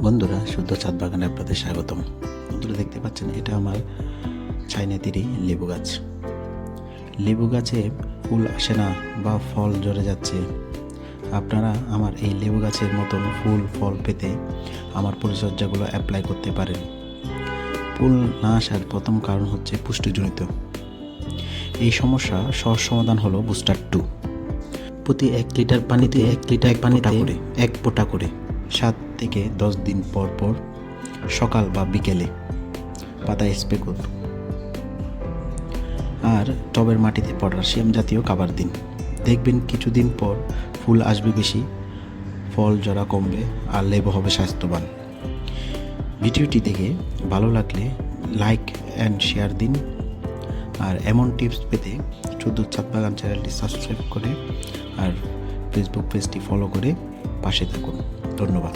বন্ধুরা, শুদ্ধ ছাদ বাগানে আপনাদের স্বাগতম। বন্ধুরা, দেখতে পাচ্ছেন এটা আমার চাইনাতিরি লেবু গাছ। লেবু গাছে ফুল আসে না বা ফল ঝরে যাচ্ছে। আপনারা আমার এই লেবু গাছের মতন ফুল ফল পেতে আমার পরিচর্যাগুলো অ্যাপ্লাই করতে পারেন। ফুল না আসার প্রথম কারণ হচ্ছে পুষ্টিজনিত। এই সমস্যা সহজ সমাধান হলো বুস্টার 2। প্রতি 1 লিটার পানিতে 1 ফোঁটা করে 7 থেকে 10 দিন পর পর সকাল বা বিকেলে পাতায় স্প্রে করুন। আর টবের মাটিতে পটাশিয়াম জাতীয় খাবার দিন। দেখবেন কিছুদিন পর ফুল আসবে বেশি, ফল ঝরা কমবে আর লেবু হবে স্বাস্থ্যবান। ভিডিওটি দেখে ভালো লাগলে লাইক অ্যান্ড শেয়ার দিন। আর এমন টিপস পেতে শুদ্ধ ছাদ বাগান চ্যানেলটি সাবস্ক্রাইব করে আর ফেসবুক পেজটি ফলো করে পাশে থাকুন। ধন্যবাদ।